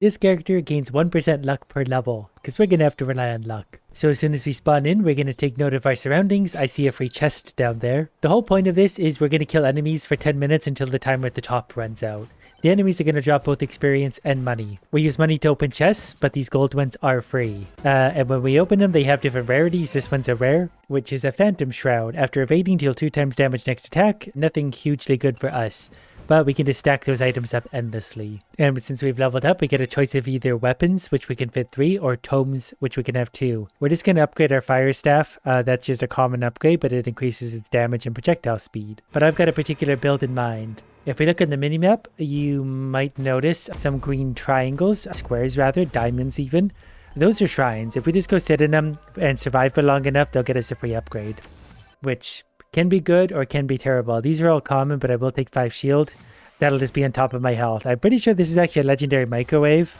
This character gains 1% luck per level, because we're going to have to rely on luck. So as soon as we spawn in, we're going to take note of our surroundings. I see a free chest down there. The whole point of this is we're going to kill enemies for 10 minutes until the timer at the top runs out. The enemies are going to drop both experience and money. We use money to open chests, but these gold ones are free. And when we open them, they have different rarities. This one's a rare, which is a Phantom Shroud. After evading, deal 2 times damage next attack. Nothing hugely good for us. But we can just stack those items up endlessly. And since we've leveled up, we get a choice of either weapons, which we can fit 3, or tomes, which we can have 2. We're just going to upgrade our fire staff. That's just a common upgrade, but it increases its damage and projectile speed. But I've got a particular build in mind. If we look at the minimap, you might notice some green triangles, squares rather, diamonds even. Those are shrines. If we just go sit in them and survive for long enough, they'll get us a free upgrade, which can be good or can be terrible. These are all common, but I will take 5 shield. That'll just be on top of my health. I'm pretty sure this is actually a legendary microwave,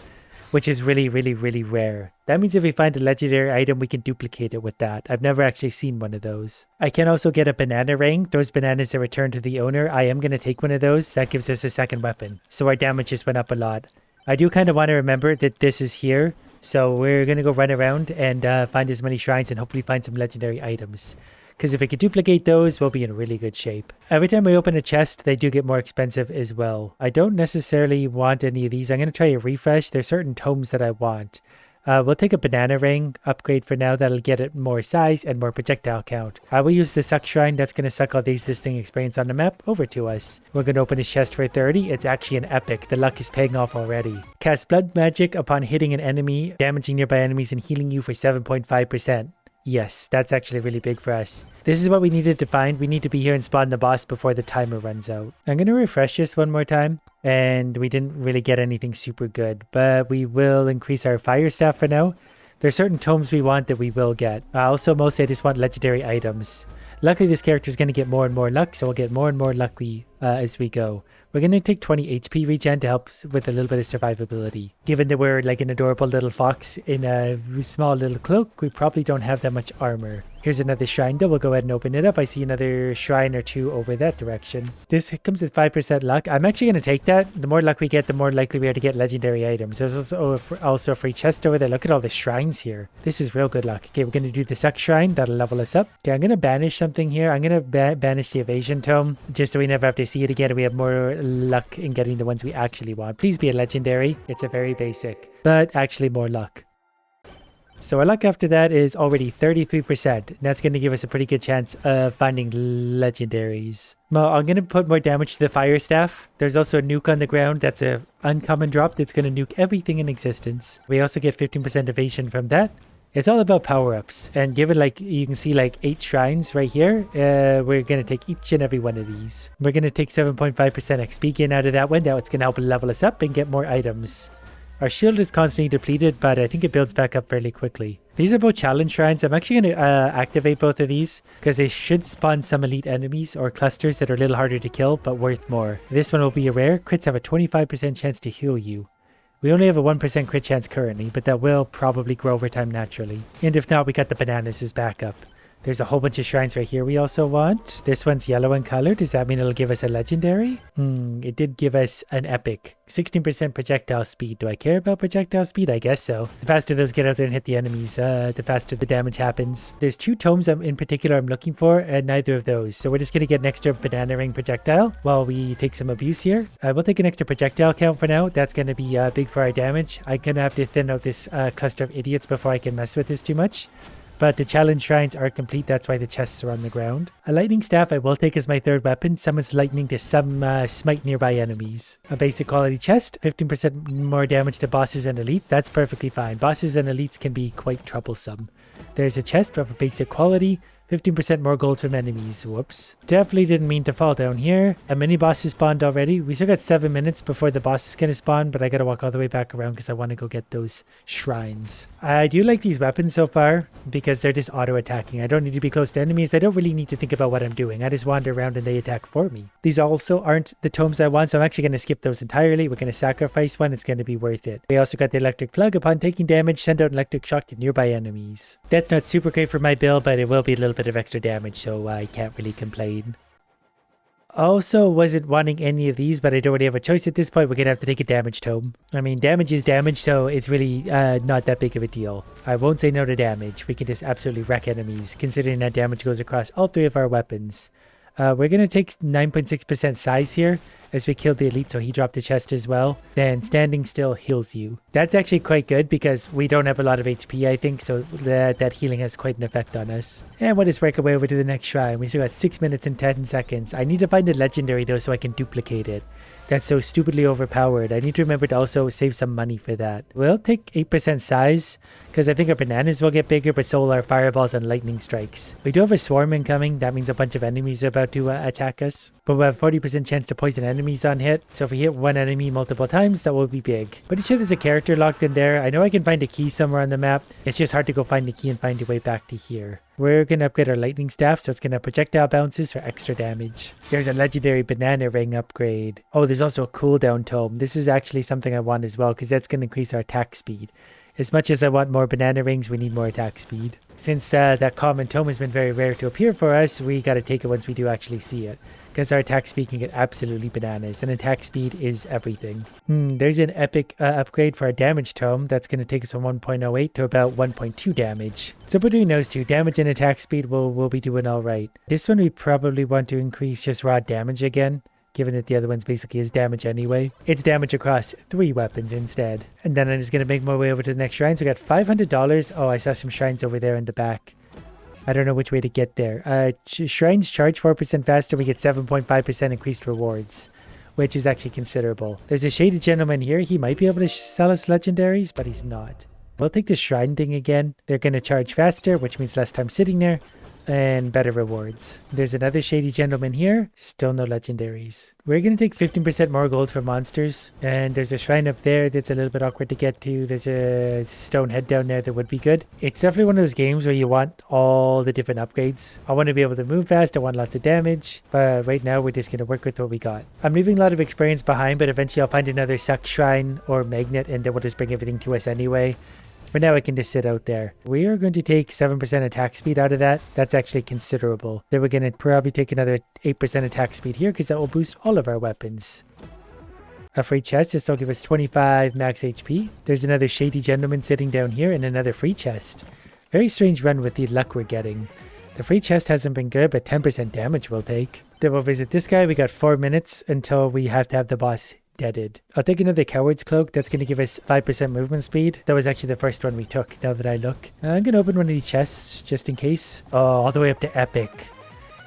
which is really, really, really rare. That means if we find a legendary item, we can duplicate it with that. I've never actually seen one of those. I can also get a banana ring. Those bananas are returned to the owner. I am going to take one of those. That gives us a second weapon. So our damage just went up a lot. I do kind of want to remember that this is here. So we're going to go run around and find as many shrines and hopefully find some legendary items. Because if we could duplicate those, we'll be in really good shape. Every time we open a chest, they do get more expensive as well. I don't necessarily want any of these. I'm going to try a refresh. There's certain tomes that I want. We'll take a banana ring upgrade for now. That'll get it more size and more projectile count. I will use the suck shrine. That's going to suck all the existing experience on the map over to us. We're going to open his chest for 30. It's actually an epic. The luck is paying off already. Cast blood magic upon hitting an enemy, damaging nearby enemies and healing you for 7.5%. Yes, that's actually really big for us. This is what we needed to find. We need to be here and spawn the boss before the timer runs out. I'm going to refresh this one more time. And we didn't really get anything super good. But we will increase our fire staff for now. There's certain tomes we want that we will get. Also, mostly I just want legendary items. Luckily, this character is going to get more and more luck. So we'll get more and more lucky as we go. We're going to take 20 HP regen to help with a little bit of survivability. Given that we're like an adorable little fox in a small little cloak, we probably don't have that much armor. Here's another shrine though. We'll go ahead and open it up. I see another shrine or 2 over that direction. This comes with 5% luck. I'm actually going to take that. The more luck we get, the more likely we are to get legendary items. There's also a free chest over there. Look at all the shrines here. This is real good luck. Okay, we're going to do the suck shrine. That'll level us up. Okay, I'm going to banish something here. I'm going to banish the evasion tome just so we never have to see it again. We have more luck in getting the ones we actually want. Please be a legendary. It's a very basic, but actually more luck. So our luck after that is already 33%. That's going to give us a pretty good chance of finding legendaries. Well, I'm going to put more damage to the fire staff. There's also a nuke on the ground. That's an uncommon drop that's going to nuke everything in existence. We also get 15% evasion from that. It's all about power-ups. And given like, you can see like 8 shrines right here, we're going to take each and every one of these. We're going to take 7.5% XP gain out of that one. That's going to help level us up and get more items. Our shield is constantly depleted, but I think it builds back up fairly quickly. These are both challenge shrines. I'm actually going to activate both of these because they should spawn some elite enemies or clusters that are a little harder to kill, but worth more. This one will be a rare. Crits have a 25% chance to heal you. We only have a 1% crit chance currently, but that will probably grow over time naturally. And if not, we got the bananas as backup. There's a whole bunch of shrines right here we also want. This one's yellow in color. Does that mean it'll give us a legendary? It did give us an epic. 16% projectile speed. Do I care about projectile speed? I guess so. The faster those get out there and hit the enemies, the faster the damage happens. There's 2 tomes in particular I'm looking for, and neither of those. So we're just going to get an extra banana ring projectile while we take some abuse here. We'll take an extra projectile count for now. That's going to be big for our damage. I'm going to have to thin out this cluster of idiots before I can mess with this too much. But the challenge shrines are complete. That's why the chests are on the ground. A lightning staff I will take as my 3rd weapon. Summons lightning to smite nearby enemies. A basic quality chest. 15% more damage to bosses and elites. That's perfectly fine. Bosses and elites can be quite troublesome. There's a chest of a basic quality. 15% more gold from enemies. Whoops. Definitely didn't mean to fall down here. A mini boss has spawned already. We still got 7 minutes before the boss is going to spawn, but I got to walk all the way back around because I want to go get those shrines. I do like these weapons so far because they're just auto-attacking. I don't need to be close to enemies. I don't really need to think about what I'm doing. I just wander around and they attack for me. These also aren't the tomes I want, so I'm actually going to skip those entirely. We're going to sacrifice one. It's going to be worth it. We also got the electric plug. Upon taking damage, send out an electric shock to nearby enemies. That's not super great for my build, but it will be a little bit of extra damage, so I can't really complain. Also wasn't wanting any of these, but I don't really have a choice at this point. We're gonna have to take a damage tome. I mean, damage is damage, so it's really not that big of a deal. I won't say no to damage. We can just absolutely wreck enemies, considering that damage goes across all 3 of our weapons. We're going to take 9.6% size here as we killed the elite, so he dropped the chest as well. Then standing still heals you. That's actually quite good because we don't have a lot of HP, I think, so that healing has quite an effect on us. And we'll just work our way over to the next shrine. We still got 6 minutes and 10 seconds. I need to find a legendary though so I can duplicate it. That's so stupidly overpowered. I need to remember to also save some money for that. We'll take 8% size because I think our bananas will get bigger, but so will our fireballs and lightning strikes. We do have a swarm incoming. That means a bunch of enemies are about to attack us. But we have 40% chance to poison enemies on hit. So if we hit one enemy multiple times, that will be big. Pretty sure there's a character locked in there. I know I can find a key somewhere on the map. It's just hard to go find the key and find your way back to here. We're going to upgrade our lightning staff, so it's going to projectile bounces for extra damage. There's a legendary banana ring upgrade. Oh, there's also a cooldown tome. This is actually something I want as well, because that's going to increase our attack speed. As much as I want more banana rings, we need more attack speed. Since that common tome has been very rare to appear for us, we got to take it once we do actually see it. Because our attack speed can get absolutely bananas, and attack speed is everything. There's an epic upgrade for our damage tome. That's going to take us from 1.08 to about 1.2 damage. So between those two, damage and attack speed, we'll be doing all right. This one we probably want to increase just raw damage again, given that the other one's basically is damage anyway. It's damage across 3 weapons instead. And then I'm just going to make my way over to the next shrine. So we got $500. Oh, I saw some shrines over there in the back. I don't know which way to get there. Shrines charge 4% faster. We get 7.5% increased rewards, which is actually considerable. There's a shaded gentleman here. He might be able to sell us legendaries, but he's not. We'll take the shrine thing again. They're going to charge faster, which means less time sitting there, and better rewards. There's another shady gentleman here. Still no legendaries. We're going to take 15% more gold for monsters. And there's a shrine up there that's a little bit awkward to get to. There's a stone head down there that would be good. It's definitely one of those games where you want all the different upgrades. I want to be able to move fast. I want lots of damage. But right now we're just going to work with what we got. I'm leaving a lot of experience behind, but eventually I'll find another suck shrine or magnet and then we'll just bring everything to us anyway. For now, I can just sit out there. We are going to take 7% attack speed out of that. That's actually considerable. Then we're going to probably take another 8% attack speed here because that will boost all of our weapons. A free chest. This will give us 25 max HP. There's another shady gentleman sitting down here and another free chest. Very strange run with the luck we're getting. The free chest hasn't been good, but 10% damage we'll take. Then we'll visit this guy. We got 4 minutes until we have to have the boss deaded. I'll take another coward's cloak. That's going to give us 5% movement speed. That was actually the first one we took, now that I look. I'm going to open one of these chests just in case. Oh, all the way up to epic.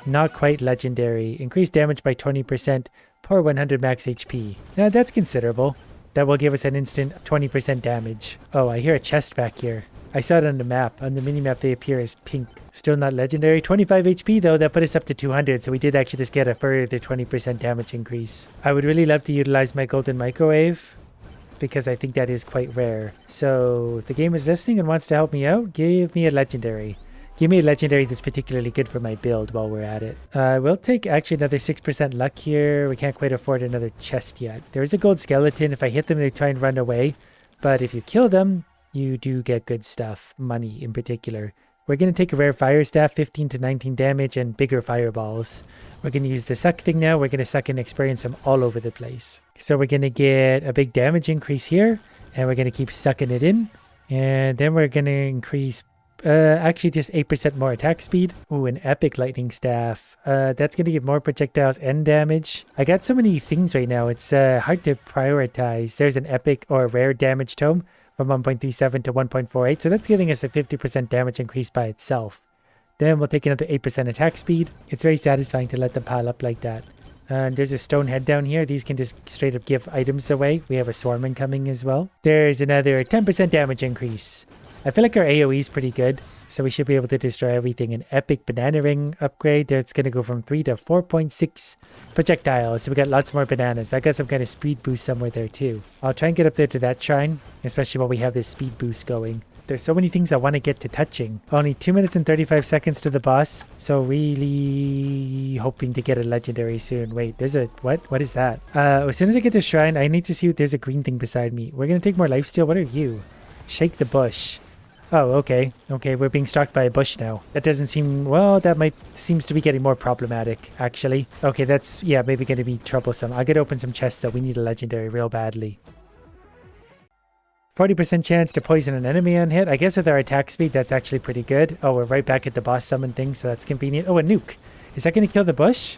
Not quite legendary. Increased damage by 20% per 100 max HP. Now that's considerable. That will give us an instant 20% damage. Oh, I hear a chest back here. I saw it on the map. On the minimap, they appear as pink. Still not legendary. 25 HP though, that put us up to 200, so we did actually just get a further 20% damage increase. I would really love to utilize my golden microwave, because I think that is quite rare. So, if the game is listening and wants to help me out, give me a legendary. Give me a legendary that's particularly good for my build while we're at it. We'll take actually another 6% luck here. We can't quite afford another chest yet. There is a gold skeleton. If I hit them, they try and run away. But if you kill them, you do get good stuff. Money in particular. We're going to take a rare fire staff, 15 to 19 damage, and bigger fireballs. We're going to use the suck thing now. We're going to suck and experience them all over the place. So we're going to get a big damage increase here, and we're going to keep sucking it in. And then we're going to increase, actually just 8% more attack speed. Ooh, an epic lightning staff. That's going to give more projectiles and damage. I got so many things right now. It's hard to prioritize. There's an epic or rare damage tome from 1.37 to 1.48, so that's giving us a 50% damage increase by itself. Then we'll take another 8% attack speed. It's very satisfying to let them pile up like that. And there's a stone head down here. These can just straight up give items away. We have a swarm incoming as well. There's another 10% damage increase. I feel like our AoE is pretty good, so we should be able to destroy everything. An epic banana ring upgrade. That's going to go from 3 to 4.6 projectiles. So we got lots more bananas. I got some kind of speed boost somewhere there too. I'll try and get up there to that shrine, especially while we have this speed boost going. There's so many things I want to get to touching. Only 2 minutes and 35 seconds to the boss. So really hoping to get a legendary soon. Wait, there's a... What? What is that? As soon as I get the shrine, I need to see... There's a green thing beside me. We're going to take more lifesteal. What are you? Shake the bush. Oh, okay. Okay, we're being stalked by a bush now. That doesn't seem... Well, that might... Seems to be getting more problematic, actually. Okay, that's... Yeah, maybe going to be troublesome. I gotta open some chests, though. We need a legendary real badly. 40% chance to poison an enemy on hit. I guess with our attack speed, that's actually pretty good. Oh, we're right back at the boss summon thing, so that's convenient. Oh, a nuke. Is that going to kill the bush?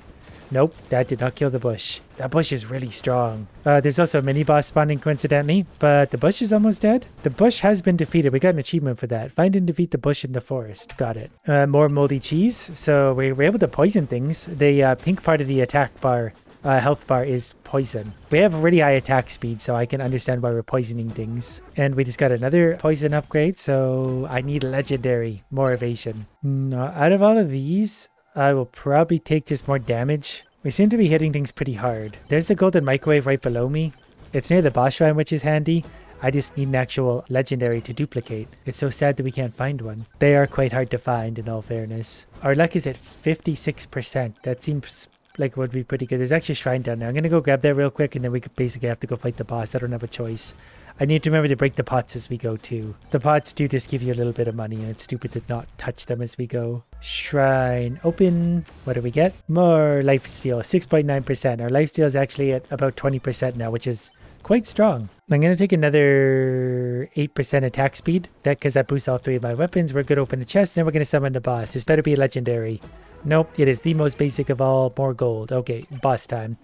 Nope, that did not kill the bush. That bush is really strong. There's also a mini-boss spawning coincidentally, but the bush is almost dead. The bush has been defeated. We got an achievement for that. Find and defeat the bush in the forest. Got it. More moldy cheese. So we were able to poison things. The pink part of the attack bar, health bar is poison. We have a really high attack speed, so I can understand why we're poisoning things. And we just got another poison upgrade, so I need a legendary. More evasion. Out of all of these... I will probably take just more damage. We seem to be hitting things pretty hard. There's the golden microwave right below me. It's near the boss shrine, which is handy. I just need an actual legendary to duplicate. It's so sad that we can't find one. They are quite hard to find, in all fairness. Our luck is at 56%. That seems like it would be pretty good. There's actually a shrine down there. I'm going to go grab that real quick, and then we could basically have to go fight the boss. I don't have a choice. I need to remember to break the pots as we go too. The pots do just give you a little bit of money, and it's stupid to not touch them as we go. Shrine open. What do we get? More lifesteal, 6.9%. Our lifesteal is actually at about 20% now, which is quite strong. I'm going to take another 8% attack speed, because that boosts all three of my weapons. We're going to open the chest, and then we're going to summon the boss. This better be a legendary. Nope, it is the most basic of all. More gold. Okay, boss time.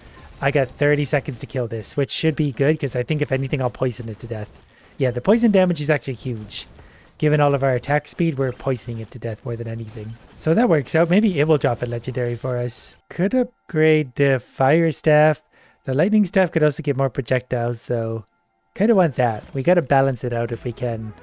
I got 30 seconds to kill this, which should be good because I think if anything, I'll poison it to death. Yeah, the poison damage is actually huge. Given all of our attack speed, we're poisoning it to death more than anything. So that works out. Maybe it will drop a legendary for us. Could upgrade the fire staff. The lightning staff could also get more projectiles, though. Kind of want that. We got to balance it out if we can.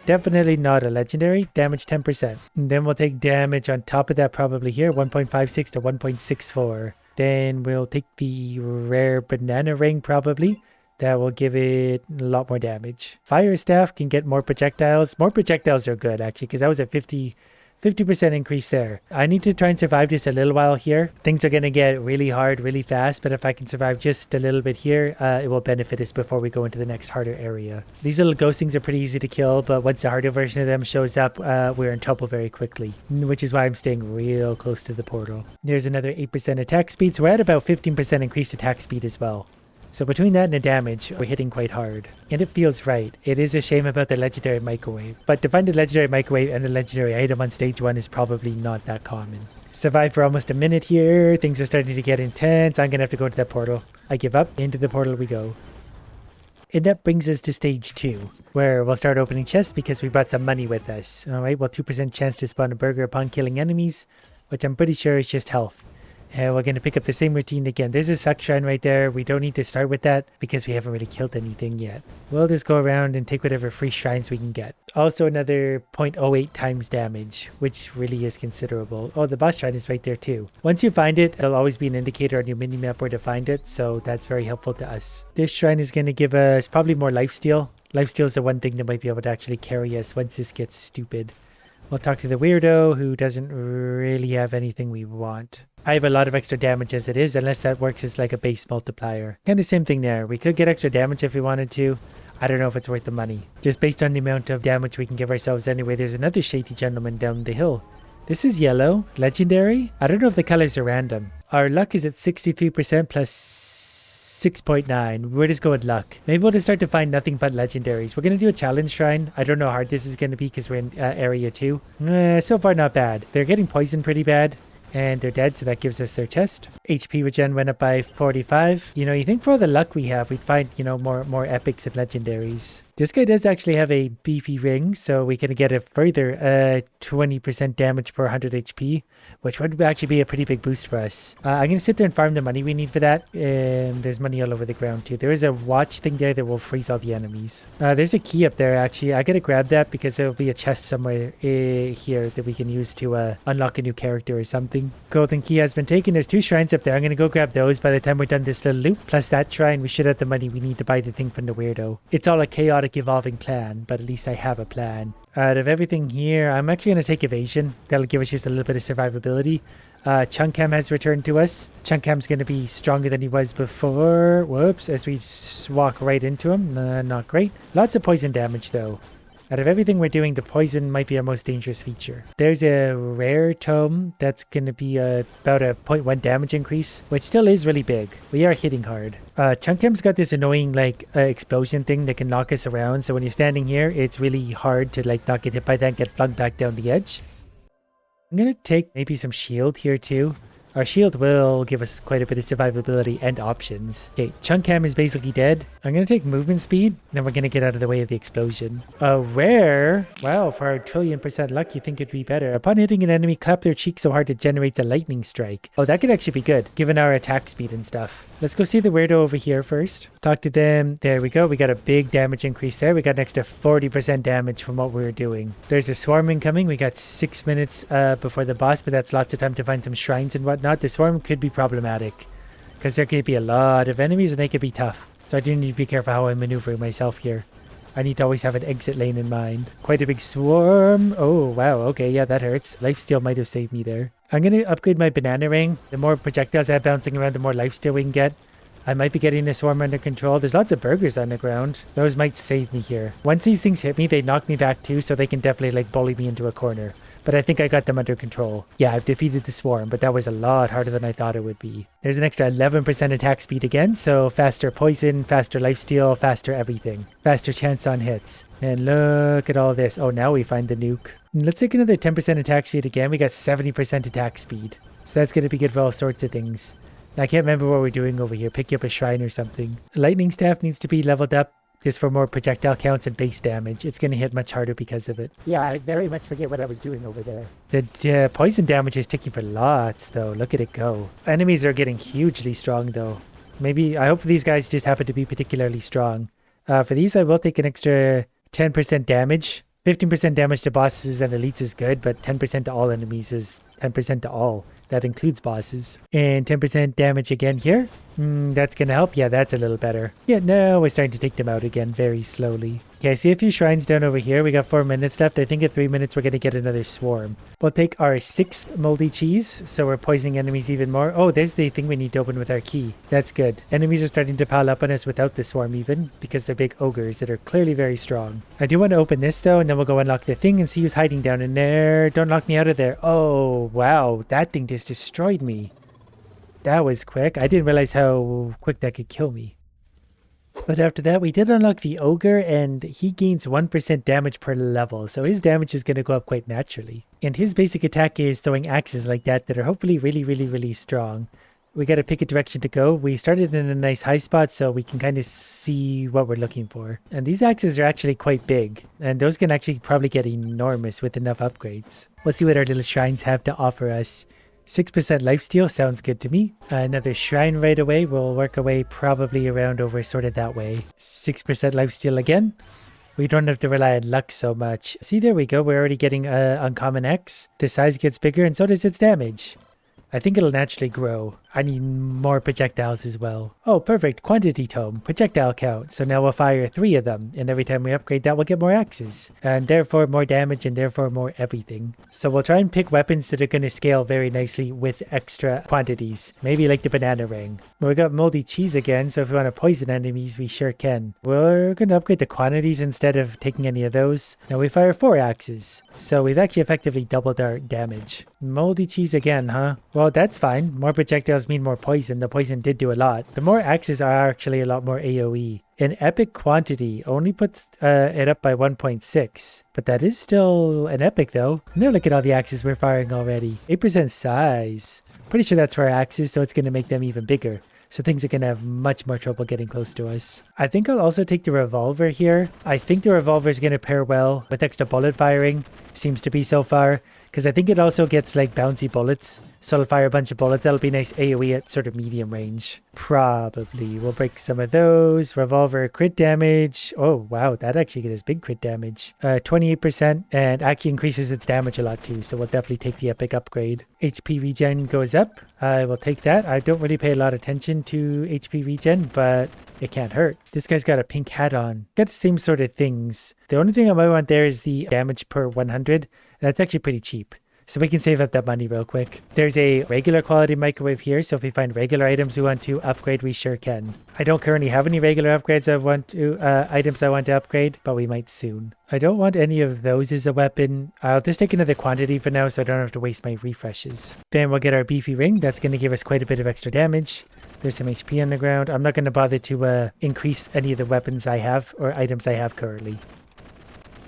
Definitely not a legendary. Damage 10%. And then we'll take damage on top of that probably here. 1.56 to 1.64. Then we'll take the rare banana ring probably. That will give it a lot more damage. Fire staff can get more projectiles. More projectiles are good actually because that was a 50% increase there. I need to try and survive just a little while here. Things are going to get really hard really fast, but if I can survive just a little bit here, it will benefit us before we go into the next harder area. These little ghost things are pretty easy to kill, but once the harder version of them shows up, we're in trouble very quickly, which is why I'm staying real close to the portal. There's another 8% attack speed, so we're at about 15% increased attack speed as well. So between that and the damage, we're hitting quite hard. And it feels right. It is a shame about the legendary microwave. But to find a legendary microwave and a legendary item on stage 1 is probably not that common. Survived for almost a minute here. Things are starting to get intense. I'm going to have to go into that portal. I give up. Into the portal we go. And that brings us to stage 2, where we'll start opening chests because we brought some money with us. Alright, well 2% chance to spawn a burger upon killing enemies, which I'm pretty sure is just health. We're going to pick up the same routine again. There's a suck shrine right there. We don't need to start with that because we haven't really killed anything yet. We'll just go around and take whatever free shrines we can get. Also another 0.08 times damage, which really is considerable. Oh, the boss shrine is right there too. Once you find it, there'll always be an indicator on your minimap where to find it, so that's very helpful to us. This shrine is going to give us probably more lifesteal. Lifesteal is the one thing that might be able to actually carry us once this gets stupid. We'll talk to the weirdo who doesn't really have anything we want. I have a lot of extra damage as it is, unless that works as like a base multiplier. Kind of same thing there. We could get extra damage if we wanted to. I don't know if it's worth the money. Just based on the amount of damage we can give ourselves anyway. There's another shady gentleman down the hill. This is yellow. Legendary? I don't know if the colors are random. Our luck is at 63% plus 6.9. We're just going with luck. Maybe we'll just start to find nothing but legendaries. We're going to do a challenge shrine. I don't know how hard this is going to be because we're in area 2. So far not bad. They're getting poisoned pretty bad. And they're dead, so that gives us their chest. HP regen went up by 45. You know, you think for all the luck we have, we'd find, you know, more epics and legendaries. This guy does actually have a beefy ring, so we can get a further 20% damage per 100 HP, which would actually be a pretty big boost for us. I'm going to sit there and farm the money we need for that. There's money all over the ground too. There is a watch thing there that will freeze all the enemies. There's a key up there actually. I got to grab that because there will be a chest somewhere here that we can use to unlock a new character or something. Golden key has been taken. There's 2 shrines up there. I'm going to go grab those by the time we're done this little loop. Plus that shrine, we should have the money we need to buy the thing from the weirdo. It's all a chaotic evolving plan, but at least I have a plan. Out of everything here, I'm actually going to take evasion. That'll give us just a little bit of survivability. Chunkam has returned to us. Chunkam's going to be stronger than he was before. Whoops, as we walk right into him. Not great. Lots of poison damage though. Out of everything we're doing, the poison might be our most dangerous feature. There's a rare tome that's going to be about a 0.1 damage increase, which still is really big. We are hitting hard. Chunkem's got this annoying explosion thing that can knock us around. So when you're standing here, it's really hard to not get hit by that and get flung back down the edge. I'm going to take maybe some shield here too. Our shield will give us quite a bit of survivability and options. Okay, Chunkham is basically dead. I'm going to take movement speed, then we're going to get out of the way of the explosion. Rare. Wow, for our 1,000,000,000% luck, you think it'd be better. Upon hitting an enemy, clap their cheek so hard it generates a lightning strike. Oh, that could actually be good, given our attack speed and stuff. Let's go see the weirdo over here first. Talk to them. There we go. We got a big damage increase there. We got an extra 40% damage from what we were doing. There's a swarm incoming. We got 6 minutes before the boss, but that's lots of time to find some shrines and whatnot. The swarm could be problematic because there could be a lot of enemies and they could be tough. So I do need to be careful how I'm maneuvering myself here. I need to always have an exit lane in mind. Quite a big swarm. Oh, wow. Okay, yeah, that hurts. Lifesteal might have saved me there. I'm going to upgrade my banana ring. The more projectiles I have bouncing around, the more lifesteal we can get. I might be getting the swarm under control. There's lots of burgers on the ground. Those might save me here. Once these things hit me, they knock me back too, so they can definitely bully me into a corner. But I think I got them under control. Yeah, I've defeated the swarm, but that was a lot harder than I thought it would be. There's an extra 11% attack speed again, so faster poison, faster lifesteal, faster everything. Faster chance on hits. And look at all this. Oh, now we find the nuke. Let's take another 10% attack speed again. We got 70% attack speed. So that's going to be good for all sorts of things. I can't remember what we're doing over here. Pick up a shrine or something. Lightning staff needs to be leveled up. Just for more projectile counts and base damage. It's going to hit much harder because of it. Yeah, I very much forget what I was doing over there. The poison damage is ticking for lots, though. Look at it go. Enemies are getting hugely strong, though. Maybe, I hope these guys just happen to be particularly strong. For these, I will take an extra 10% damage. 15% damage to bosses and elites is good, but 10% to all enemies is 10% to all. That includes bosses. And 10% damage again here. That's going to help. Yeah, that's a little better. Yeah, no, we're starting to take them out again very slowly. Okay, I see a few shrines down over here. We got 4 minutes left. I think at 3 minutes we're going to get another swarm. We'll take our 6th moldy cheese, so we're poisoning enemies even more. Oh, there's the thing we need to open with our key. That's good. Enemies are starting to pile up on us without the swarm even, because they're big ogres that are clearly very strong. I do want to open this though, and then we'll go unlock the thing and see who's hiding down in there. Don't lock me out of there. Oh, wow. That thing just destroyed me. That was quick. I didn't realize how quick that could kill me. But after that, we did unlock the ogre, and he gains 1% damage per level, so his damage is going to go up quite naturally. And his basic attack is throwing axes like that are hopefully really strong. We got to pick a direction to go. We started in a nice high spot, so we can kind of see what we're looking for. And these axes are actually quite big, and those can actually probably get enormous with enough upgrades. We'll see what our little shrines have to offer us. 6% lifesteal sounds good to me. Another shrine right away. We'll work our way probably around over sort of that way. 6% lifesteal again. We don't have to rely on luck so much. See, there we go. We're already getting uncommon X. The size gets bigger and so does its damage. I think it'll naturally grow. I need more projectiles as well. Oh, perfect. Quantity tome. Projectile count. So now we'll fire 3 of them. And every time we upgrade that, we'll get more axes. And therefore more damage and therefore more everything. So we'll try and pick weapons that are going to scale very nicely with extra quantities. Maybe like the banana ring. We got moldy cheese again. So if we want to poison enemies, we sure can. We're going to upgrade the quantities instead of taking any of those. Now we fire 4 axes. So we've actually effectively doubled our damage. Moldy cheese again, huh? Well, that's fine. More projectiles mean more poison. The poison did do a lot. The more axes are actually a lot more AoE. An epic quantity only puts it up by 1.6. But that is still an epic though. Now look at all the axes we're firing already. 8% size. Pretty sure that's for our axes, so it's going to make them even bigger. So things are going to have much more trouble getting close to us. I think I'll also take the revolver here. I think the revolver is going to pair well with extra bullet firing. Seems to be so far. Because I think it also gets like bouncy bullets. So I'll fire a bunch of bullets. That'll be nice AoE at sort of medium range. Probably. We'll break some of those. Revolver crit damage. Oh, wow. That actually gets big crit damage. 28%. And actually increases its damage a lot too. So we'll definitely take the epic upgrade. HP regen goes up. I will take that. I don't really pay a lot of attention to HP regen, but it can't hurt. This guy's got a pink hat on. Got the same sort of things. The only thing I might want there is the damage per 100. That's actually pretty cheap. So we can save up that money real quick. There's a regular quality microwave here, so if we find regular items we want to upgrade, we sure can. I don't currently have any regular upgrades items I want to upgrade, but we might soon. I don't want any of those as a weapon. I'll just take another quantity for now so I don't have to waste my refreshes. Then we'll get our beefy ring. That's going to give us quite a bit of extra damage. There's some HP on the ground. I'm not going to bother to increase any of the weapons I have or items I have currently.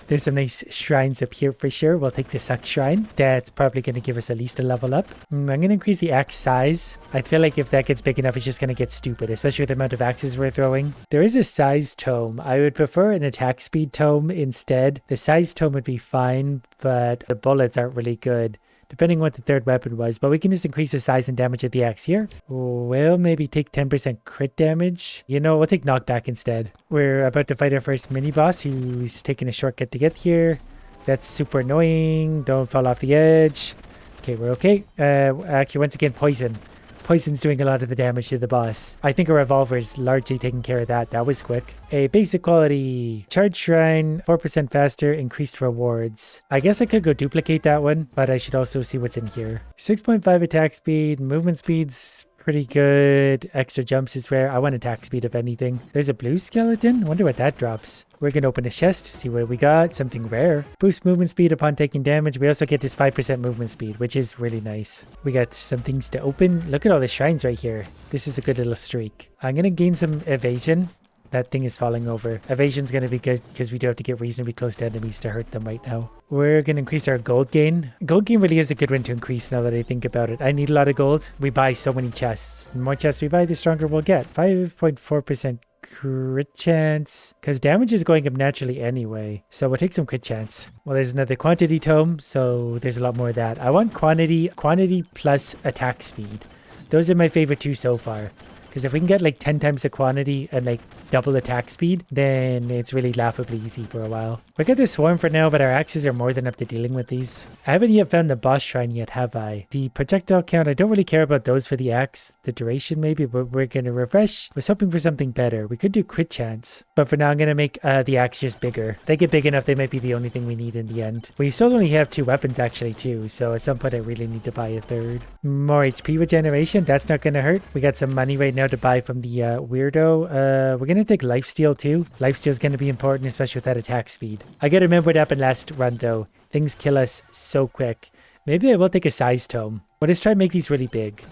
There's some nice shrines up here for sure. We'll take the Suck Shrine. That's probably going to give us at least a level up. I'm going to increase the axe size. I feel like if that gets big enough, it's just going to get stupid, especially with the amount of axes we're throwing. There is a size tome. I would prefer an attack speed tome instead. The size tome would be fine, but the bullets aren't really good, depending on what the third weapon was. But we can just increase the size and damage of the axe here. We'll maybe take 10% crit damage. You know, we'll take knockback instead. We're about to fight our first mini-boss who's taking a shortcut to get here. That's super annoying. Don't fall off the edge. Okay, we're okay. Actually, once again, poison. Poison's doing a lot of the damage to the boss. I think a revolver is largely taking care of that. That was quick. A basic quality charge shrine, 4% faster, increased rewards. I guess I could go duplicate that one, but I should also see what's in here. 6.5 attack speed, movement speed's pretty good. Extra jumps is rare. I want attack speed if anything. There's a blue skeleton. I wonder what that drops. We're going to open a chest to see what we got. Something rare. Boost movement speed upon taking damage. We also get this 5% movement speed, which is really nice. We got some things to open. Look at all the shrines right here. This is a good little streak. I'm going to gain some evasion. That thing is falling over. Evasion's going to be good because we do have to get reasonably close to enemies to hurt them right now. We're going to increase our gold gain. Gold gain really is a good one to increase now that I think about it. I need a lot of gold. We buy so many chests. The more chests we buy, the stronger we'll get. 5.4% crit chance, because damage is going up naturally anyway, so we'll take some crit chance. Well, there's another quantity tome, so there's a lot more of that. I want quantity plus attack speed. Those are my favorite two so far, because if we can get like 10 times the quantity and like double attack speed, then it's really laughably easy for a while. We got this swarm for now, but our axes are more than up to dealing with these. I haven't yet found the boss shrine yet, have I? The projectile count, I don't really care about those for the axe. The duration maybe, but we're going to refresh. I was hoping for something better. We could do crit chance, but for now I'm going to make the axe just bigger. If they get big enough, they might be the only thing we need in the end. We still only have 2 weapons actually too, so at some point I really need to buy a third. More HP regeneration, that's not going to hurt. We got some money right now to buy from the weirdo. We're going to take lifesteal too. Lifesteal is going to be important, especially with that attack speed. I gotta remember what happened last run though. Things kill us so quick. Maybe I will take a size tome. But let's try and make these really big.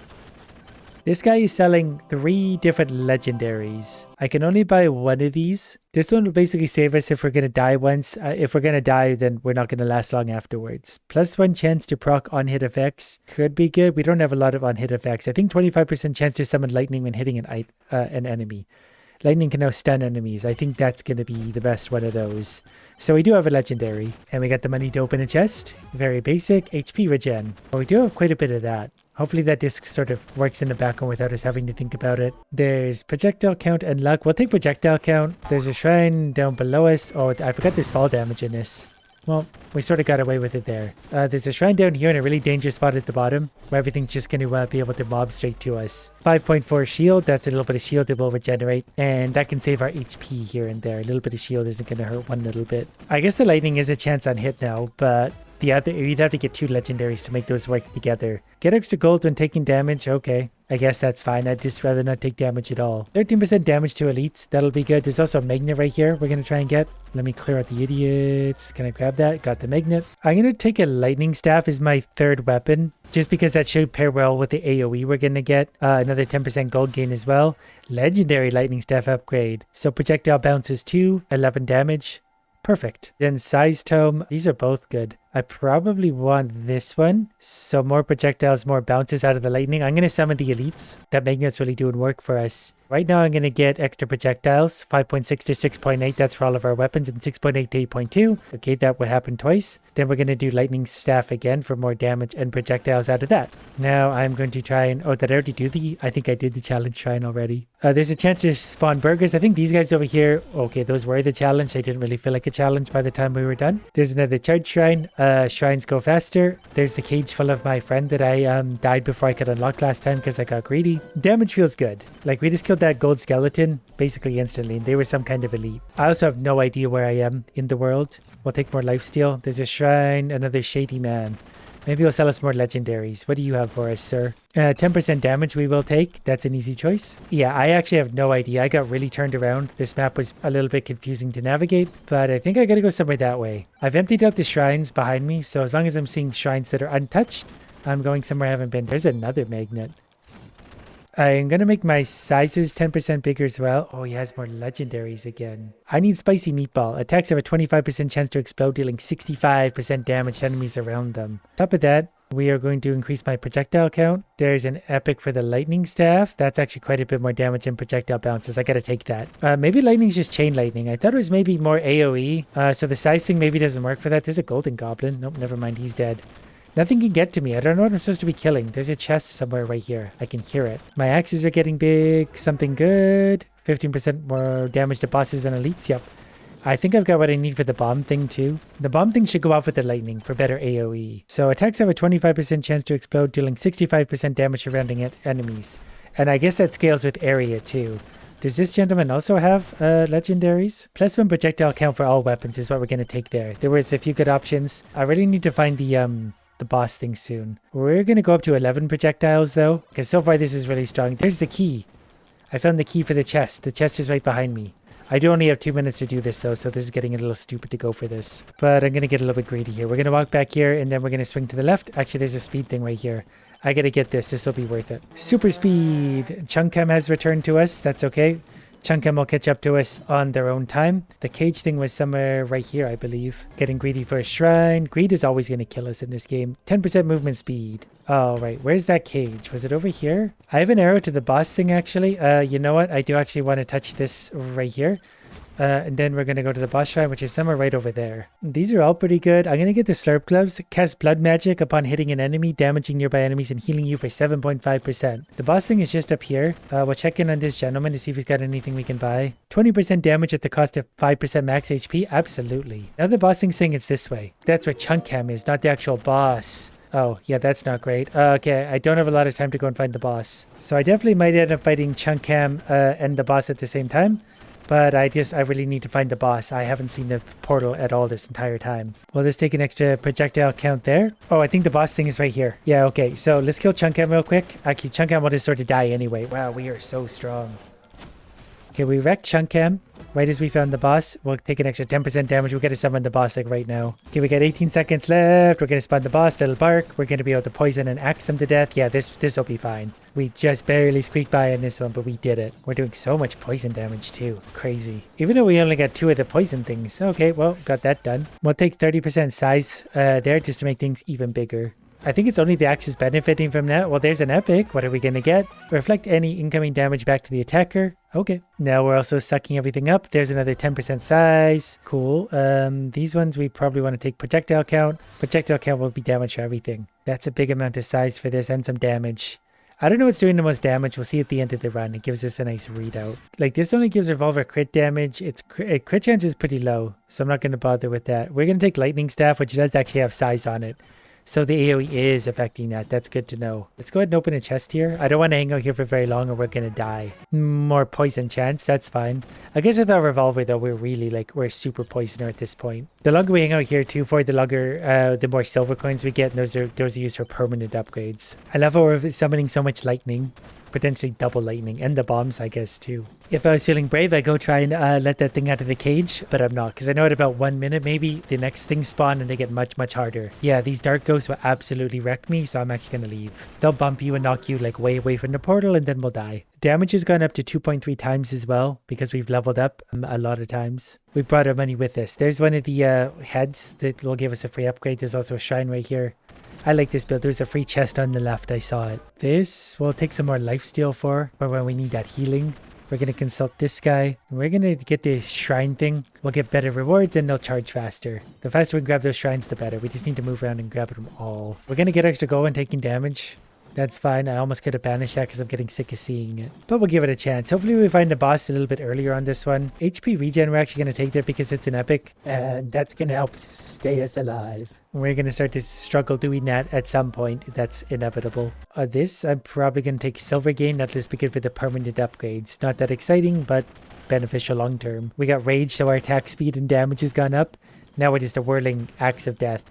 This guy is selling 3 different legendaries. I can only buy one of these. This one will basically save us if we're going to die once. If we're going to die, then we're not going to last long afterwards. +1 chance to proc on-hit effects. Could be good. We don't have a lot of on-hit effects. I think 25% chance to summon lightning when hitting an enemy. Lightning can now stun enemies. I think that's going to be the best one of those. So we do have a legendary. And we got the money to open a chest. Very basic. HP regen. Well, we do have quite a bit of that. Hopefully that disc sort of works in the background without us having to think about it. There's projectile count and luck. We'll take projectile count. There's a shrine down below us. Oh, I forgot there's fall damage in this. Well, we sort of got away with it there. There's a shrine down here in a really dangerous spot at the bottom where everything's just going to be able to mob straight to us. 5.4 shield, that's a little bit of shield that will regenerate, and that can save our HP here and there. A little bit of shield isn't going to hurt one little bit. I guess the lightning is a chance on hit now, but you'd have to get 2 legendaries to make those work together. Get extra gold when taking damage, okay. I guess that's fine. I'd just rather not take damage at all. 13% damage to elites. That'll be good. There's also a magnet right here we're going to try and get. Let me clear out the idiots. Can I grab that? Got the magnet. I'm going to take a lightning staff as my 3rd weapon, just because that should pair well with the AoE we're going to get. Another 10% gold gain as well. Legendary lightning staff upgrade. So projectile bounces 2, 11 damage. Perfect. Then size tome. These are both good. I probably want this one. So more projectiles, more bounces out of the lightning. I'm going to summon the elites. That magnet's really doing work for us. Right now I'm going to get extra projectiles. 5.6 to 6.8. That's for all of our weapons. And 6.8 to 8.2. Okay, that would happen twice. Then we're going to do lightning staff again for more damage and projectiles out of that. Now I'm going to try and... Oh, did I already do the... I think I did the challenge shrine already. There's a chance to spawn burgers. I think these guys over here... Okay, those were the challenge. I didn't really feel like a challenge by the time we were done. There's another charge shrine. Shrines go faster. There's the cage full of my friend that I died before I could unlock last time because I got greedy. Damage feels good. Like, we just killed that gold skeleton basically instantly, and they were some kind of elite. I also have no idea where I am in the world. We'll take more lifesteal. There's a shrine, another shady man. Maybe he'll sell us more legendaries. What do you have for us, sir? 10% damage we will take. That's an easy choice. Yeah, I actually have no idea. I got really turned around. This map was a little bit confusing to navigate, but I think I gotta go somewhere that way. I've emptied out the shrines behind me, so as long as I'm seeing shrines that are untouched, I'm going somewhere I haven't been. There's another magnet. I'm gonna make my sizes 10% bigger as well. Oh, he has more legendaries again. I need spicy meatball. Attacks have a 25% chance to explode, dealing 65% damage to enemies around them. Top of that, we are going to increase my projectile count. There's an epic for the lightning staff. That's actually quite a bit more damage than projectile bounces. I gotta take that. Maybe lightning's just chain lightning. I thought it was maybe more AoE. So the size thing maybe doesn't work for that. There's a golden goblin. Nope, never mind. He's dead. Nothing can get to me. I don't know what I'm supposed to be killing. There's a chest somewhere right here. I can hear it. My axes are getting big. Something good. 15% more damage to bosses and elites. Yep. I think I've got what I need for the bomb thing too. The bomb thing should go off with the lightning for better AoE. So attacks have a 25% chance to explode, dealing 65% damage surrounding enemies. And I guess that scales with area too. Does this gentleman also have legendaries? +1 projectile count for all weapons is what we're going to take there. There was a few good options. I really need to find the boss thing soon. We're going to go up to 11 projectiles though, because so far this is really strong. There's the key. I found the key for the chest. The chest is right behind me. I do only have 2 minutes to do this though, so this is getting a little stupid to go for this. But I'm going to get a little bit greedy here. We're going to walk back here and then we're going to swing to the left. Actually, there's a speed thing right here. I got to get this. This will be worth it. Super speed. Chunkem has returned to us. That's okay. Chunkem will catch up to us on their own time. The cage thing was somewhere right here, I believe. Getting greedy for a shrine. Greed is always going to kill us in this game. 10% movement speed. Oh, right. Where's that cage? Was it over here? I have an arrow to the boss thing, actually. You know what? I do actually want to touch this right here. And then we're going to go to the boss shrine, which is somewhere right over there. These are all pretty good. I'm going to get the Slurp Gloves. Cast blood magic upon hitting an enemy, damaging nearby enemies and healing you for 7.5%. The boss thing is just up here. We'll check in on this gentleman to see if he's got anything we can buy. 20% damage at the cost of 5% max HP? Absolutely. Now the boss thing's saying it's this way. That's where Chunkem is, not the actual boss. Oh, yeah, that's not great. Okay, I don't have a lot of time to go and find the boss. So I definitely might end up fighting Chunkem and the boss at the same time. But I really need to find the boss. I haven't seen the portal at all this entire time. We'll just take an extra projectile count there. Oh, I think the boss thing is right here. Yeah, okay. So let's kill Chunkem real quick. Actually, Chunkem will just sort of die anyway. Wow, we are so strong. Okay, we wrecked Chunkem. Right as we found the boss, we'll take an extra 10% damage. We'll get to summon the boss like right now. Okay, we got 18 seconds left. We're going to spawn the boss, little bark. We're going to be able to poison and axe him to death. Yeah, this will be fine. We just barely squeaked by on this one, but we did it. We're doing so much poison damage too. Crazy. Even though we only got 2 of the poison things. Okay, well, got that done. We'll take 30% size there just to make things even bigger. I think it's only the axes benefiting from that. Well, there's an epic. What are we going to get? Reflect any incoming damage back to the attacker. Okay. Now we're also sucking everything up. There's another 10% size. Cool. These ones we probably want to take projectile count. Projectile count will be damage for everything. That's a big amount of size for this and some damage. I don't know what's doing the most damage. We'll see at the end of the run. It gives us a nice readout. Like this only gives revolver crit damage. Its crit chance is pretty low, so I'm not going to bother with that. We're going to take lightning staff, which does actually have size on it. So the AoE is affecting that. That's good to know. Let's go ahead and open a chest here. I don't want to hang out here for very long or we're going to die. More poison chance. That's fine. I guess with our revolver though, we're super poisoner at this point. The longer we hang out here too, for the longer, the more silver coins we get. And those are used for permanent upgrades. I love how we're summoning so much lightning. Potentially double lightning and the bombs, I guess, too. If I was feeling brave, I'd go try and let that thing out of the cage, but I'm not, because I know at about 1 minute, maybe, the next things spawn and they get much, much harder. Yeah, these dark ghosts will absolutely wreck me, so I'm actually going to leave. They'll bump you and knock you, like, way away from the portal, and then we'll die. Damage has gone up to 2.3 times as well, because we've leveled up a lot of times. We brought our money with us. There's one of the heads that will give us a free upgrade. There's also a shrine right here. I like this build. There's a free chest on the left. I saw it. This we'll take some more lifesteal for when we need that healing. We're going to consult this guy. We're going to get the shrine thing. We'll get better rewards and they'll charge faster. The faster we grab those shrines, the better. We just need to move around and grab them all. We're going to get extra gold and taking damage. That's fine. I almost could have banished that because I'm getting sick of seeing it. But we'll give it a chance. Hopefully we find the boss a little bit earlier on this one. HP regen, we're actually going to take there because it's an epic. And that's going to help stay us alive. We're going to start to struggle doing that at some point. That's inevitable. This, I'm probably going to take silver gain. Not just because of the permanent upgrades. Not that exciting, but beneficial long term. We got rage, so our attack speed and damage has gone up. Now we're just a whirling axe of death.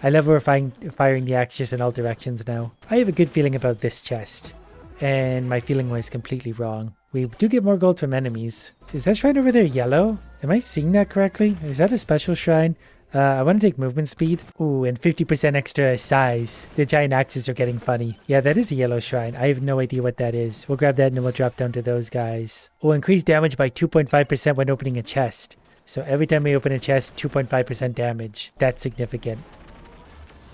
I love we're firing the axe just in all directions now. I have a good feeling about this chest. And my feeling was completely wrong. We do get more gold from enemies. Is that shrine over there yellow? Am I seeing that correctly? Is that a special shrine? I want to take movement speed. Ooh, and 50% extra size. The giant axes are getting funny. Yeah, that is a yellow shrine. I have no idea what that is. We'll grab that and then we'll drop down to those guys. Oh, increase damage by 2.5% when opening a chest. So every time we open a chest, 2.5% damage. That's significant.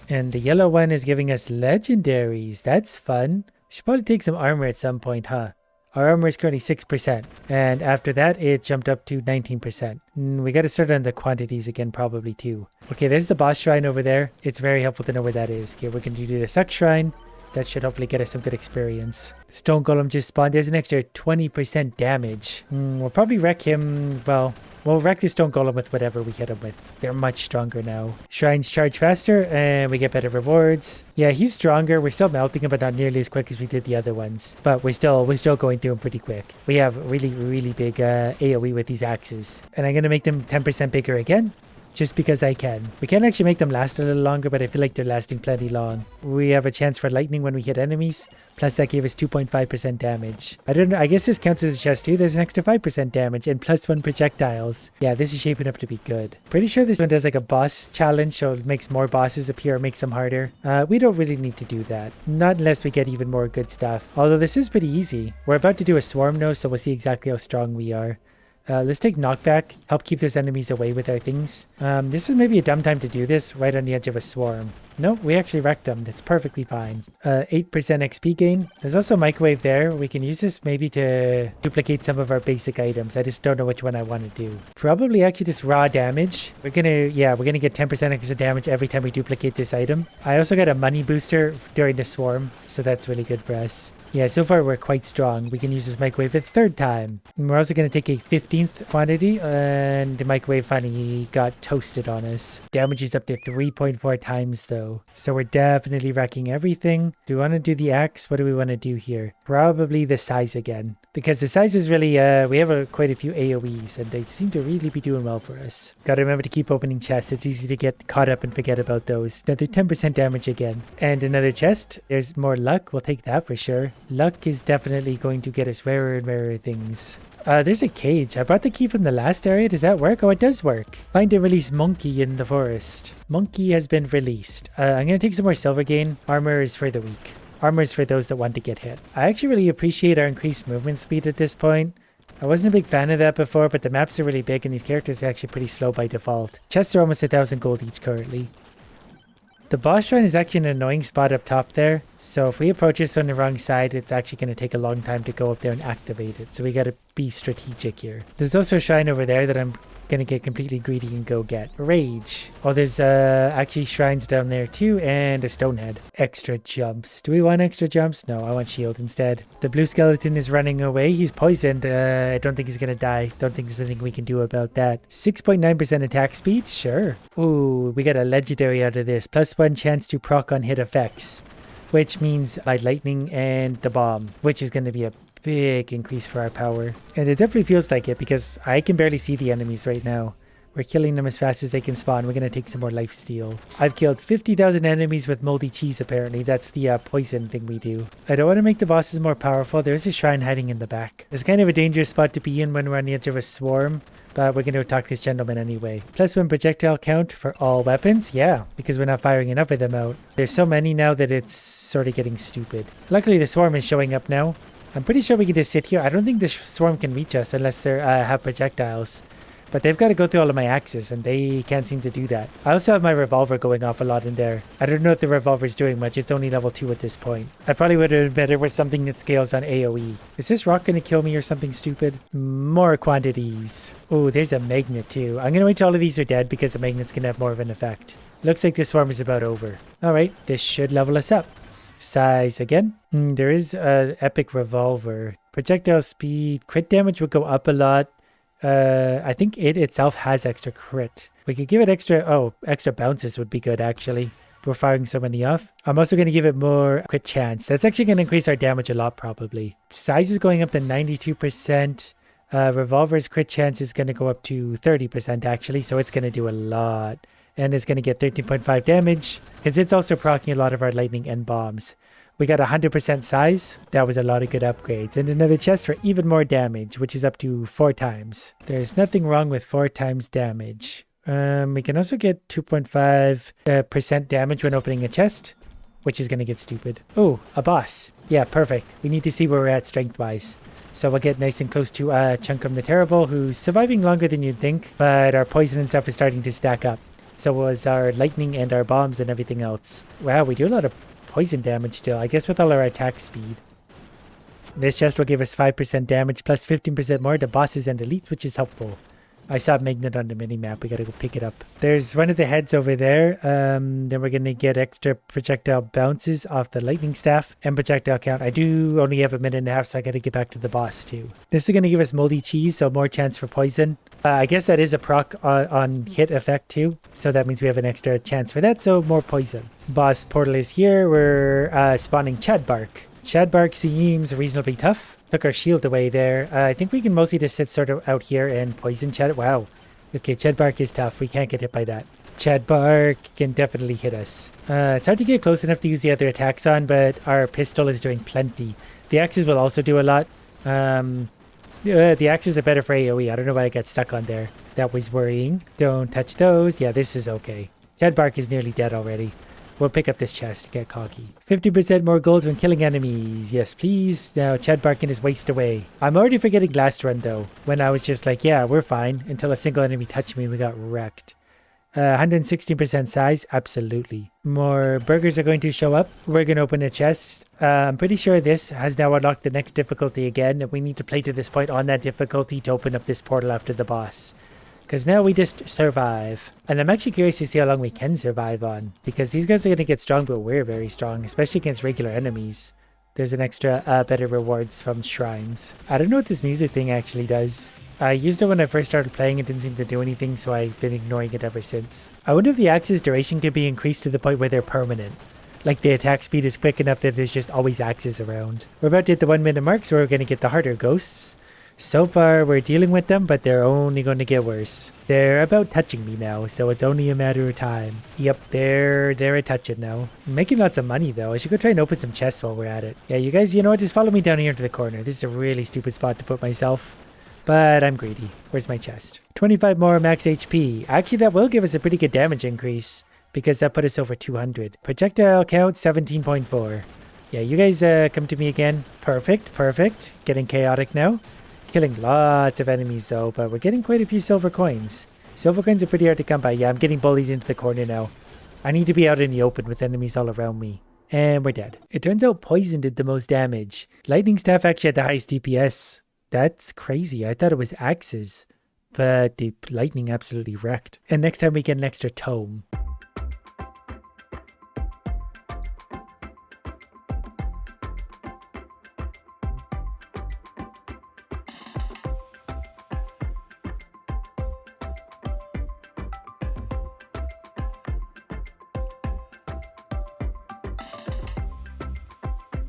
And the yellow one is giving us legendaries. That's fun. Should probably take some armor at some point, huh? Our armor is currently 6%, and after that, it jumped up to 19%. We got to start on the quantities again, probably too. Okay, there's the boss shrine over there. It's very helpful to know where that is. Okay, we're going to do the suck shrine. That should hopefully get us some good experience. Stone Golem just spawned. There's an extra 20% damage. We'll probably wreck him. Well, we'll wreck the Stone Golem with whatever we hit him with. They're much stronger now. Shrines charge faster and we get better rewards. Yeah, he's stronger. We're still melting him, but not nearly as quick as we did the other ones. But we're still going through him pretty quick. We have really big AoE with these axes. And I'm going to make them 10% bigger again. Just because I can. We can actually make them last a little longer, but I feel like they're lasting plenty long. We have a chance for lightning when we hit enemies, plus that gave us 2.5% damage. I don't know, I guess this counts as a chest too. There's an extra 5% damage and plus 1 projectiles. Yeah, this is shaping up to be good. Pretty sure this one does like a boss challenge, so it makes more bosses appear, makes them harder. We don't really need to do that. Not unless we get even more good stuff. Although this is pretty easy. We're about to do a swarm now, so we'll see exactly how strong we are. Let's take knockback, help keep those enemies away with our things. This is maybe a dumb time to do this, right on the edge of a swarm. Nope, we actually wrecked them. That's perfectly fine. 8% XP gain. There's also a microwave there. We can use this maybe to duplicate some of our basic items. I just don't know which one I want to do. Probably actually just raw damage. We're gonna get 10% extra damage every time we duplicate this item. I also got a money booster during the swarm, so that's really good for us. Yeah, so far we're quite strong. We can use this microwave a third time. And we're also going to take a 15th quantity, and the microwave finally got toasted on us. Damage is up to 3.4 times though. So we're definitely wrecking everything. Do we want to do the axe? What do we want to do here? Probably the size again. Because the size is really, we have quite a few AoEs, and they seem to really be doing well for us. Gotta remember to keep opening chests. It's easy to get caught up and forget about those. Another 10% damage again. And another chest. There's more luck. We'll take that for sure. Luck is definitely going to get us rarer and rarer things. There's a cage. I brought the key from the last area. Does that work? Oh, it does work. Find and release monkey in the forest. Monkey has been released. I'm going to take some more silver gain. Armor is for the weak. Armor is for those that want to get hit. I actually really appreciate our increased movement speed at this point. I wasn't a big fan of that before, but the maps are really big and these characters are actually pretty slow by default. Chests are almost 1,000 gold each currently. The boss shrine is actually an annoying spot up top there, so if we approach this on the wrong side, it's actually going to take a long time to go up there and activate it, so we got to be strategic here. There's also a shrine over there that I'm going to get completely greedy and go get. Rage. Oh, there's actually shrines down there too, and a stone head. Extra jumps. Do we want extra jumps? No, I want shield instead. The blue skeleton is running away. He's poisoned. I don't think he's going to die. Don't think there's anything we can do about that. 6.9% attack speed? Sure. Ooh, we got a legendary out of this. +1 chance to proc on hit effects, which means by lightning and the bomb, which is going to be a big increase for our power. And it definitely feels like it because I can barely see the enemies right now. We're killing them as fast as they can spawn. We're going to take some more life steal. I've killed 50,000 enemies with moldy cheese apparently. That's the poison thing we do. I don't want to make the bosses more powerful. There's a shrine hiding in the back. It's kind of a dangerous spot to be in when we're on the edge of a swarm. But we're going to attack this gentleman anyway. +1 projectile count for all weapons. Yeah, because we're not firing enough of them out. There's so many now that it's sort of getting stupid. Luckily the swarm is showing up now. I'm pretty sure we can just sit here. I don't think the swarm can reach us unless they have projectiles. But they've got to go through all of my axes, and they can't seem to do that. I also have my revolver going off a lot in there. I don't know if the revolver's doing much. It's only level 2 at this point. I probably would have been better with something that scales on AoE. Is this rock going to kill me or something stupid? More quantities. Oh, there's a magnet too. I'm going to wait till all of these are dead because the magnet's going to have more of an effect. Looks like this swarm is about over. Alright, this should level us up. Size again. There is an epic revolver. Projectile speed. Crit damage would go up a lot. I think it itself has extra crit. We could give it extra bounces would be good actually. We're firing so many off. I'm also going to give it more crit chance. That's actually going to increase our damage a lot probably. Size is going up to 92%. Revolver's crit chance is going to go up to 30% actually, so it's going to do a lot. And it's going to get 13.5 damage because it's also proccing a lot of our lightning and bombs. We got 100% size. That was a lot of good upgrades. And another chest for even more damage, which is up to 4 times. There's nothing wrong with 4 times damage. We can also get 2.5% damage when opening a chest, which is going to get stupid. Oh, a boss. Yeah, perfect. We need to see where we're at strength-wise. So we'll get nice and close to Chunkum the Terrible, who's surviving longer than you'd think, but our poison and stuff is starting to stack up. So was our lightning and our bombs and everything else. Wow, we do a lot of poison damage still, I guess with all our attack speed. This chest will give us 5% damage plus 15% more to bosses and elites, which is helpful. I saw a magnet on the minimap. We gotta go pick it up. There's one of the heads over there. Then we're gonna get extra projectile bounces off the lightning staff and projectile count. I do only have a minute and a half, so I gotta get back to the boss too. This is gonna give us moldy cheese, so more chance for poison. I guess that is a proc on hit effect too, so that means we have an extra chance for that, so more poison. Boss portal is here. We're spawning Chadbark. Chadbark seems reasonably tough. Took our shield away there. I think we can mostly just sit sort of out here and poison Chad. Wow. Okay, Chadbark is tough. We can't get hit by that. Chadbark can definitely hit us. It's hard to get close enough to use the other attacks on, but our pistol is doing plenty. The axes will also do a lot. The axes are better for AoE. I don't know why I got stuck on there. That was worrying. Don't touch those. Yeah, this is okay. Chadbark is nearly dead already. We'll pick up this chest to get cocky. 50% more gold when killing enemies. Yes, please. Now, Chadbark can just waste away. I'm already forgetting last run, though, when I was just like, yeah, we're fine, until a single enemy touched me and we got wrecked. 116% size? Absolutely. More burgers are going to show up. We're going to open a chest. I'm pretty sure this has now unlocked the next difficulty again, and we need to play to this point on that difficulty to open up this portal after the boss. Because now we just survive. And I'm actually curious to see how long we can survive on. Because these guys are going to get strong, but we're very strong. Especially against regular enemies. There's an extra better rewards from shrines. I don't know what this music thing actually does. I used it when I first started playing. It didn't seem to do anything, so I've been ignoring it ever since. I wonder if the axe's duration can be increased to the point where they're permanent. Like the attack speed is quick enough that there's just always axes around. We're about to hit the 1 minute mark, so we're going to get the harder ghosts. So far, we're dealing with them, but they're only going to get worse. They're about touching me now, so it's only a matter of time. Yep, they're a touching now. I'm making lots of money, though. I should go try and open some chests while we're at it. Yeah, you guys, you know what? Just follow me down here to the corner. This is a really stupid spot to put myself. But I'm greedy. Where's my chest? 25 more max HP. Actually, that will give us a pretty good damage increase, because that put us over 200. Projectile count, 17.4. Yeah, you guys come to me again. Perfect, perfect. Getting chaotic now. Killing lots of enemies though, but we're getting quite a few silver coins. Silver coins are pretty hard to come by. Yeah, I'm getting bullied into the corner now. I need to be out in the open with enemies all around me. And we're dead. It turns out poison did the most damage. Lightning staff actually had the highest DPS. That's crazy. I thought it was axes. But the lightning absolutely wrecked. And next time we get an extra tome.